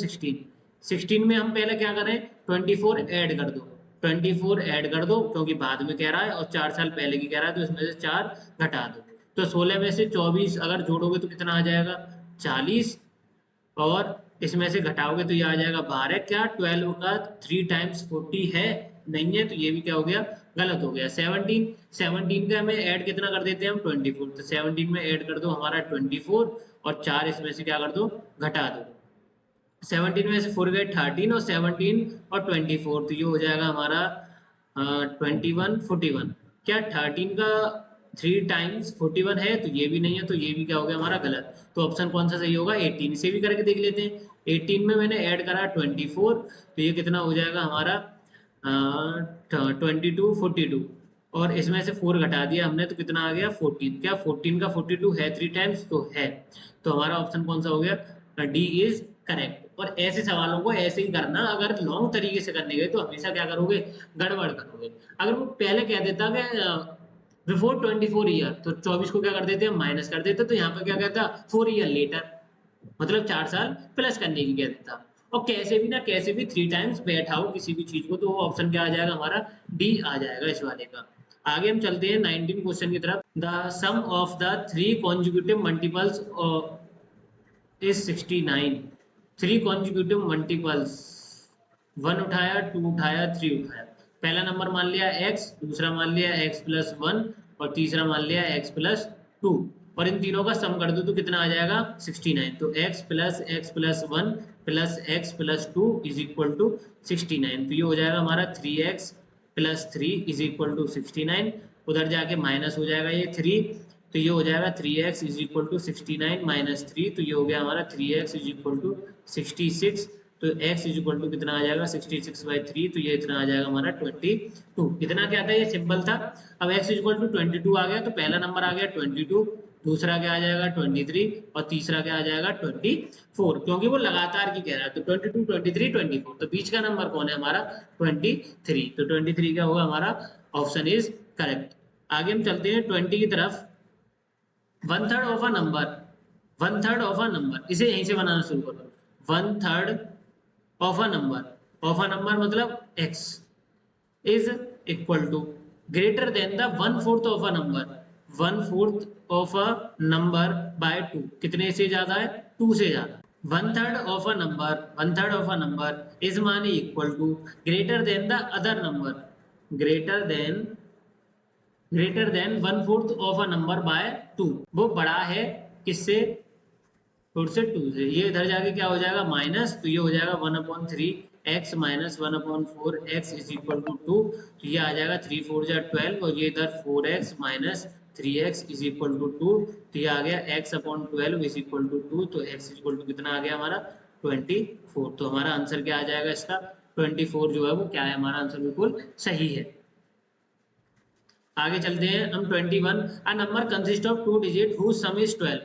S1: 16 में हम पहले क्या करें, 24 ऐड कर दो। 24 ऐड कर दो क्योंकि बाद में कह रहा है और 4 साल पहले की कह रहा है, तो इसमें से 4 घटा दो। तो 16 में से 24 अगर जोड़ोगे तो कितना आ जाएगा 40, और इसमें से घटाओगे तो ये आ जाएगा 12। क्या 12 का 3 टाइम्स 40 है, नहीं है, तो ये भी क्या हो गया गलत हो गया। 17 का हमें ऐड कितना कर देते हैं हम 24, तो 17 में ऐड कर दो हमारा 24, और 4 इसमें से क्या कर दो घटा दो। 17 में से 4 गए 13, और 17 और 24, तो ये हो जाएगा हमारा 21 41। क्या 13 का 3 टाइम्स 41 है, तो ये भी नहीं है, तो ये भी क्या हो गया हमारा गलत। तो ऑप्शन कौन सा सही होगा 18। से भी करके देख लेते हैं। 18 में मैंने ऐड करा 24, तो ये कितना हो जाएगा हमारा 22 42, और इसमें से 4 घटा दिया हमने तो कितना आ गया 14। क्या 14 का 42 है 3 टाइम्स, तो है। तो हमारा ऑप्शन कौन सा हो गया, डी इज करेक्ट। और ऐसे सवालों को ऐसे ही करना, अगर लॉन्ग तरीके से करने गए तो हमेशा क्या करोगे, गड़बड़ करोगे। अगर वो पहले कह देता कि बिफोर 24 ईयर, तो 24 को क्या कर देते हैं माइनस कर देते, तो यहाँ पे क्या कहता 4 ईयर लेटर, मतलब 4 साल प्लस करने की कह देता। और कैसे भी ना कैसे भी 3 टाइम्स बैठाओ किसी भी चीज को, तो वो ऑप्शन क्या आ जाएगा हमारा डी आ जाएगा इस वाले का। आगे हम चलते हैं 19 क्वेश्चन की तरफ। The sum of the 3 consecutive multiples is 69। 3 consecutive multiples, 1 उठाया, 2 उठाया, 3 उठाया। पहला नंबर मान लिया x, दूसरा मान लिया x प्लस 1, और तीसरा मान लिया x प्लस 2, और इन तीनों का सम कर दो तो कितना आ जाएगा 69। तो x plus 1 plus x plus 2 is equal to 69। तो ये हो जाएगा हमारा 3x plus 3 is equal to 69। उधर जाके माइनस हो जाएगा ये 3, तो ये हो जाएगा 3x is equal to 69 minus 3, तो ये हो गया हमारा 3x इज इक्वल टू 66। तो x इज इक्वल टू कितना आ जाएगा 66/3, तो ये इतना आ जाएगा हमारा 22। इतना क्या था, ये सिंपल था। अब x इज इक्वल टू 22 आ गया, तो पहला नंबर आ गया 22, दूसरा क्या आ जाएगा 23, और तीसरा क्या आ जाएगा 24, क्योंकि वो लगातार की कह रहा है। तो 22 23 24, तो बीच का नंबर कौन है हमारा 23। तो 23 क्या होगा हमारा ऑप्शन इज करेक्ट। आगे हम चलते हैं 20 की तरफ। 1/3 of a number, 1/3 of a number, इसे यहीं से बनाना शुरू करो। 1/3 of a number, of a number मतलब x is equal to greater than the 1/4 of a number, 1/4 of a number by 2, कितने से ज्यादा है 2 से ज्यादा। 1/3 of a number, 1/3 of a number is माने equal to greater than the other number, greater than 1/4 of a number by 2। वो बड़ा है किससे, 4 से 2 से। ये इधर जाके क्या हो जाएगा माइनस, तो ये हो जाएगा 1/3 x minus 1/4 x is equal to 2। तो ये आ जाएगा 3 4 जा 12, और ये इधर 4x minus 3x is equal to 2। तो ये आ गया x/12 इज इक्वल टू 2, तो x इज इक्वल टू कितना आ गया हमारा 24। तो हमारा आंसर क्या आ जाएगा इसका 24 जो है वो क्या है हमारा आंसर बिल्कुल सही है। आगे चलते हैं हम 21। A number consist of two digit whose sum is 12।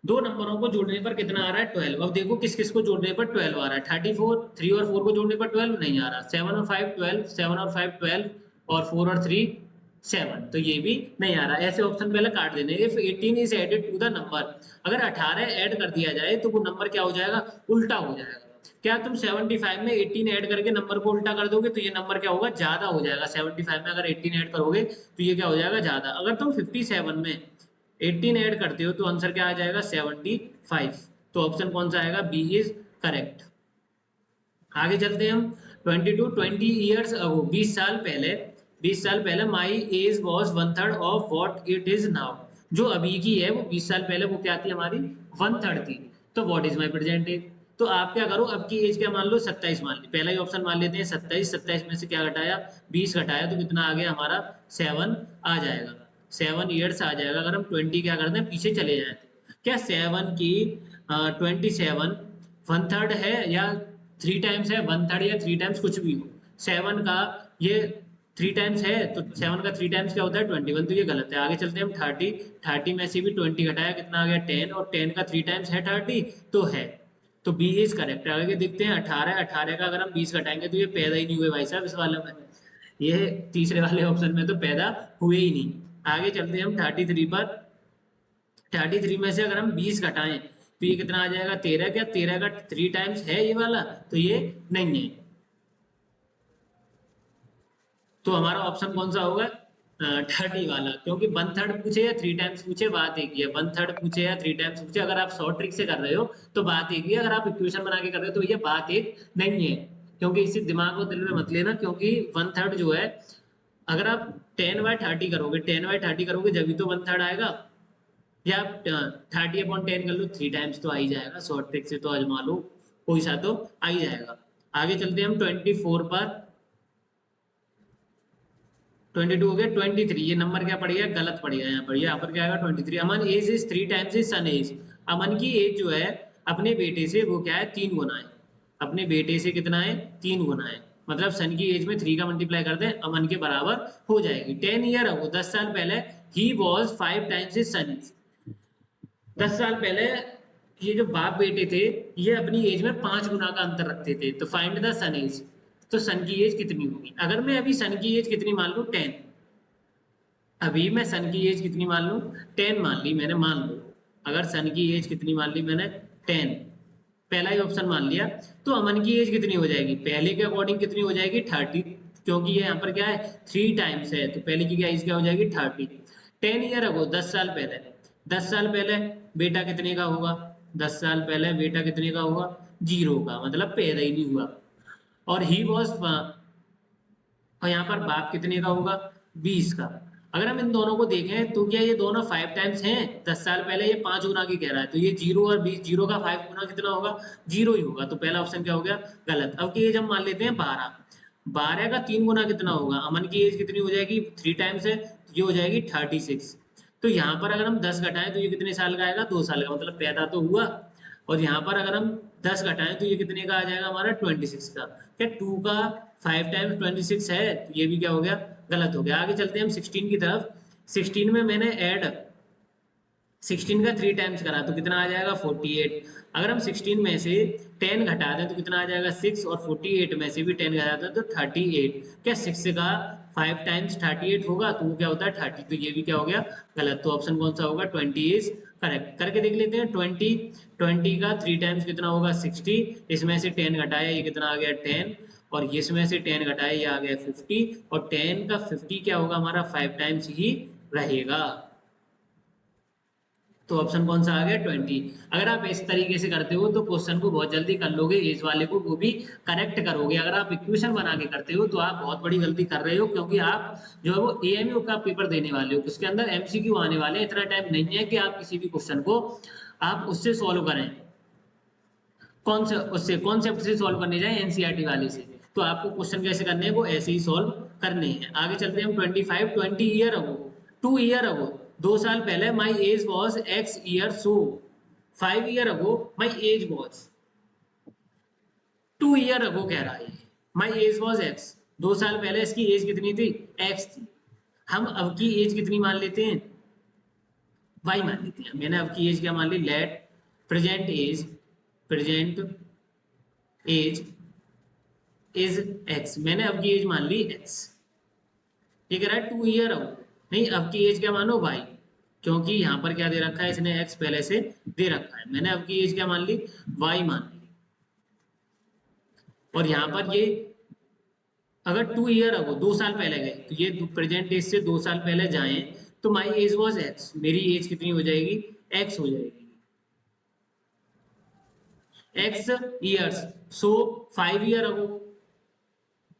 S1: दो नंबरों को जोड़ने पर कितना आ रहा है 12। अब देखो किस किस को जोड़ने पर 12 आ रहा है। 34, 3 और 4 को जोड़ने पर 12 नहीं आ रहा। 7 और 5 12, 7 और 5 12 और 4 और 3 7, तो ये भी नहीं आ रहा। ऐसे ऑप्शन पहले काट देने। If 18 is added to the number, अगर 18 ऐड कर दिया जाए तो वो नंबर क्या हो जाएगा, उल्टा हो जाएगा। क्या तुम 75 में 18 ऐड करके नंबर को उल्टा कर दोगे तो ये नंबर क्या होगा, ज्यादा हो जाएगा। 75 में अगर 18 ऐड करोगे तो ये क्या हो जाएगा, ज्यादा। अगर तुम 57 में 18 ऐड करते हो तो आंसर क्या आ जाएगा, 75। तो ऑप्शन कौन सा आएगा, बी इज करेक्ट। आगे चलते हैं हम 22। 20 ईयर्स अगो, 20 साल पहले, 20 साल पहले my age was 1/3 of what it is now. जो अभी की है वो 20 साल पहले वो क्या थी हमारी, 1/3 थी। तो what is my present age. तो आप क्या करो, अब की एज क्या मान लो, 27 मान ली। पहला ही ऑप्शन मान लेते हैं 27। 27 में से क्या घटाया, 20 घटाया तो कितना आ गया हमारा, 7 आ जाएगा। 7 ईयर्स आ जाएगा। अगर हम 20 क्या करते हैं, पीछे चले जाए तो क्या 7 की 27 1/3 है या 3 टाइम्स है, 1/3 या 3 टाइम्स कुछ भी हो। 7 का ये 3 टाइम्स है तो 7 का 3 टाइम्स क्या होता है, 21। तो ये गलत है। आगे चलते हैं हम 30। 30 में से भी 20 घटाया कितना आ गया, 10, और 10 का 3 टाइम्स है 30, तो है। तो बी इज करेक्ट। आगे देखते हैं 18। 18 का अगर हम 20 घटाएंगे तो ये पैदा ही नहीं हुए भाई साहब इस वाले में। ये तीसरे वाले ऑप्शन में तो पैदा हुए ही नहीं। आगे चलते हैं हम 33 पर। 33 में से अगर हम 20 घटाएं तो ये कितना आ जाएगा, 13। क्या 13 का 3 टाइम्स है ये वाला, तो ये नहीं है। तो हमारा ऑप्शन कौन सा होगा, 30 वाला। क्योंकि 1/3 पूछे या 3 टाइम्स पूछे, बात एक ही है। 1/3 पूछे या 3 टाइम्स पूछे, अगर आप शॉर्ट ट्रिक से कर रहे हो तो बात एक ही है। अगर आप इक्वेशन बना के कर रहे हो तो ये बात एक नहीं है। क्योंकि इसी दिमाग को दिल में मत लेना, क्योंकि 1/3 जो है, अगर आप 10/30 करोगे, 10/30 करोगे जब भी तो 1/3 आएगा। या आप 30/10 कर लो, 3 टाइम्स तो आ ही जाएगा। शॉर्ट ट्रिक से तो आजमा लो, कोई सा तो आ ही जाएगा। आगे चलते हैं हम 24 पर। 22 हो गया। 23, ये नंबर क्या पड़ गया, गलत पड़ गया यहाँ पर। यहाँ पर क्या आएगा 23। Aman age is 3 times is son age. Aman की एज जो है अपने बेटे से वो क्या है, 3 गुना है। अपने बेटे से कितना है, 3 गुना है। मतलब सन की एज में 3 का मल्टीप्लाई कर दें, अमन के बराबर हो जाएगी। 10 ईयर अगो, 10 साल पहले, he was 5 times is son age. 10 साल पहले ये जो बाप बेटे थे, ये अपनी एज में 5 गुना का अंतर रखते थे। तो फाइंड द सन एज। तो सन की एज कितनी होगी। अगर मैं अभी सन की एज कितनी मान लूं, 10। अभी मैं सन की एज कितनी मान लूं, 10 मान ली मैंने, मान लो। अगर सन की एज कितनी मान ली मैंने, 10, पहला ही ऑप्शन मान लिया। तो अमन की एज कितनी हो जाएगी, पहले के अकॉर्डिंग कितनी हो जाएगी, 30। क्योंकि ये यहाँ पर क्या है, 3 टाइम्स है, तो पहले की क्या एज क्या हो जाएगी, 30। 10 ईयर अगो, 10 साल पहले। 10 साल पहले बेटा कितने का होगा, 10 साल पहले बेटा कितने का होगा, 0 का, मतलब पैदा ही नहीं हुआ। और ही वॉज, और यहाँ पर बाप कितने का होगा, 20 का। अगर हम इन दोनों को देखें तो क्या ये दोनों 5 टाइम्स हैं। 10 साल पहले ये 5 गुना की कह रहा है, तो ये 0 और 20, 0 का 5 गुना कितना होगा, 0 ही होगा। तो पहला ऑप्शन क्या हो गया, गलत। अब की एज हम मान लेते हैं 12। 12 का 3 गुना कितना होगा, अमन की एज कितनी हो जाएगी, 3 टाइम्स है, ये हो जाएगी 36। तो यहाँ पर अगर हम 10 घटाएं तो ये कितने साल का आएगा, 2 साल का, मतलब पैदा तो हुआ। और यहाँ पर अगर हम 10 घटाएं तो ये कितने का आ जाएगा हमारा, 26 का। क्या 2 का 5 टाइम्स 26 है, तो ये भी क्या हो गया, गलत हो गया। आगे चलते हैं हम 16 की तरफ। 16 में मैंने ऐड 16 का 3 टाइम्स करा तो कितना आ जाएगा, 48। अगर हम 16 में से 10 घटा दें तो कितना आ जाएगा, 6, और 48 में से भी 10 घटा दें तो 38। क्या 6 का 5 टाइम्स 38 होगा, तो वो क्या होता है 30। तो ये भी क्या हो गया, गलत। तो ऑप्शन कौन सा होगा, 20 इज करेक्ट। करके देख लेते हैं 20 का 3 टाइम्स कितना होगा, 60। इसमें से 10 घटाया, ये कितना आ गया, 10। और इसमें से 10 घटाया, ये आ गया 50। और 10 का 50 क्या होगा हमारा, 5 टाइम्स ही रहेगा। तो ऑप्शन कौन सा आ गया, 20। अगर आप इस तरीके से करते हो तो क्वेश्चन को बहुत जल्दी कर लोगे, एज वाले को वो भी करेक्ट करोगे। अगर आप इक्वेशन बना के करते हो तो आप बहुत बड़ी गलती कर रहे हो, क्योंकि आप जो है वो एएमयू का पेपर देने वाले हो, उसके अंदर एमसीक्यू आने वाले हैं। इतना टाइम नहीं है कि आप किसी भी क्वेश्चन को आप उससे सॉल्व करें। कौन से उससे, कॉन्सेप्ट से सॉल्व करने जाए, एनसीईआरटी वाले से। तो आपको क्वेश्चन कैसे करने हैं, वो ऐसे ही सॉल्व करने हैं। आगे चलते हैं हम 25। 20 ईयर अगो, 2 ईयर अगो, 2 साल पहले, my age was x year, so 5 year ago my age was, 2 year ago कह रहा है, माई एज वॉज एक्स। 2 साल पहले इसकी एज कितनी थी, एक्स थी। हम अब की एज कितनी मान लेते हैं, y मान लेते हैं। मैंने अब की एज क्या मान ली, let present age is x, मैंने अब की एज मान ली x। ये कह रहा है 2 ईयर अगो, नहीं अब की एज क्या मानो y, क्योंकि यहाँ पर क्या दे रखा है इसने, x पहले से दे रखा है। मैंने अब की एज क्या मान ली, y मान ली। और यहाँ पर ये अगर 2 ईयर अगो 2 साल पहले गए, तो ये प्रेजेंट एज से 2 साल पहले जाएं, तो माई एज वॉज x, मेरी एज कितनी हो जाएगी, x हो जाएगी। x years, so 5 year ago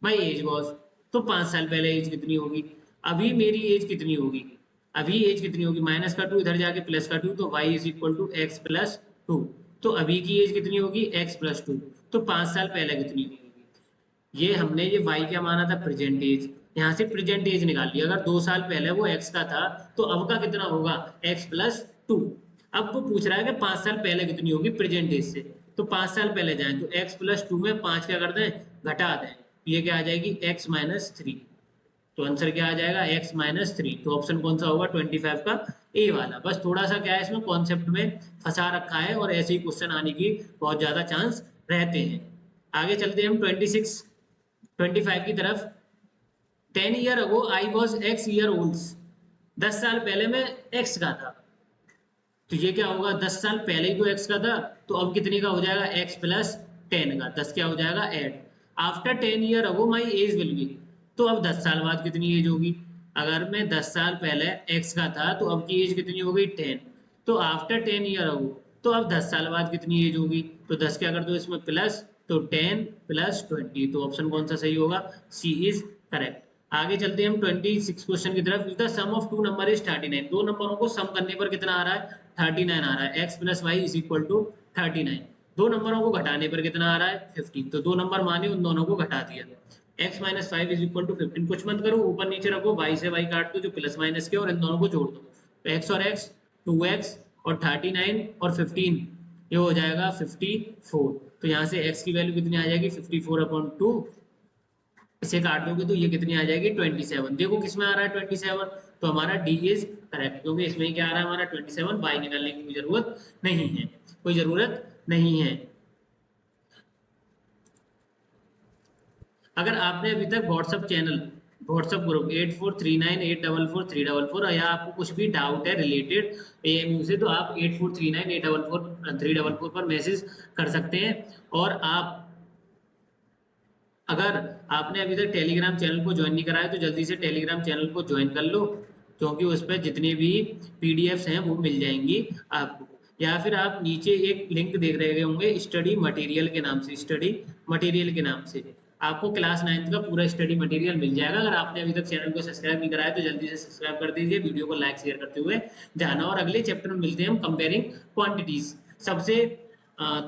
S1: my age was, तो 5 साल पहले एज कितनी होगी। अभी मेरी एज कितनी होगी, अभी एज कितनी होगी, माइनस का 2 इधर जाके प्लस का 2, तो y is equal to X plus 2। तो अभी की एज कितनी होगी, x प्लस 2, तो 5 साल पहले कितनी होगी। ये हमने ये y क्या माना था, प्रेजेंट एज, यहाँ से प्रेजेंट एज निकाल लिया। अगर 2 साल पहले वो x का था, तो अब का कितना होगा, x प्लस 2। अब वो पूछ रहा है कि 5 साल पहले कितनी होगी प्रेजेंट एज से, तो 5 साल पहले जाएं, तो x प्लस 2 में 5 क्या कर दें, घटा दें, ये क्या आ जाएगी, x माइनस 3। तो आंसर क्या आ जाएगा, x माइनस 3। तो ऑप्शन कौन सा होगा, 25 का ए वाला। बस थोड़ा सा क्या है इसमें कॉन्सेप्ट में फंसा रखा है, और ऐसे ही क्वेश्चन आने की बहुत ज्यादा चांस रहते हैं। आगे चलते हैं हम 25 की तरफ। 10 year ago I was x year old, 10 साल पहले मैं x का था। तो ये क्या होगा, 10 साल पहले ही तो x का था, तो अब कितने का हो जाएगा, x प्लस 10 का, 10 क्या हो जाएगा add. After 10 year ago my age will be, तो अब 10 साल बाद कितनी एज होगी। अगर मैं 10 साल पहले x का था, तो अब की एज कितनी हो गई 10, तो आफ्टर 10 ईयर अगो, तो अब 10 साल बाद कितनी एज होगी, तो 10 क्या कर दो इसमें प्लस, तो 10 प्लस 20। तो ऑप्शन कौन सा सही होगा, सी इज करेक्ट। आगे चलते हैं हम 26 क्वेश्चन की तरफ। The sum of two number is 39, दो नंबरों को सम करने पर कितना आ रहा है, 39 आ रहा है। x plus Y is equal to 39। दो नंबरों को घटाने पर कितना आ रहा है, 15। तो दो नंबर माने, उन दोनों को घटा दिया। x minus 5 is equal to 15, कुछ मत करो, ऊपर नीचे रखो, y से y काट दो जो प्लस माइनस के, और इन दोनों को जोड़ दो। तो x और x, 2x और 39 और 15, ये हो जाएगा 54। तो यहाँ से x की वैल्यू कितनी आ जाएगी, 54/2। इसे काट दोगे तो ये कितनी आ जाएगी, 27। देखो किसमें आ रहा है 27, तो हमारा डी इज करेक्ट, क्योंकि इसमें क्या आ रहा है हमारा 27। बाई निकालने की कोई जरूरत नहीं है, कोई जरूरत नहीं है। अगर आपने अभी तक व्हाट्सएप चैनल, व्हाट्सएप ग्रुप 8439844344, या आपको कुछ भी डाउट है रिलेटेड एएमयू से, तो आप 8439844344 पर मैसेज कर सकते हैं। और आप, अगर आपने अभी तक टेलीग्राम चैनल को ज्वाइन नहीं करा है, तो जल्दी से टेलीग्राम चैनल को ज्वाइन कर लो, क्योंकि उस पर जितने भी पीडीएफ्स हैं वो मिल जाएंगी आपको। या फिर आप नीचे एक लिंक देख रहे होंगे स्टडी मटेरियल के नाम से, स्टडी मटेरियल के नाम से आपको क्लास 9th का पूरा स्टडी मटेरियल मिल जाएगा। अगर आपने अभी तक चैनल को सब्सक्राइब नहीं कराया, तो जल्दी से सब्सक्राइब कर दीजिए, वीडियो को लाइक शेयर करते हुए जाना। और अगले चैप्टर में मिलते हैं हम कंपेयरिंग क्वांटिटीज, सबसे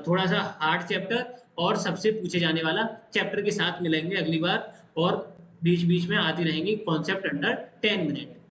S1: थोड़ा सा हार्ड चैप्टर और सबसे पूछे जाने वाला चैप्टर के साथ मिलेंगे अगली बार, और बीच बीच में आती रहेंगी कॉन्सेप्ट अंडर 10 मिनट।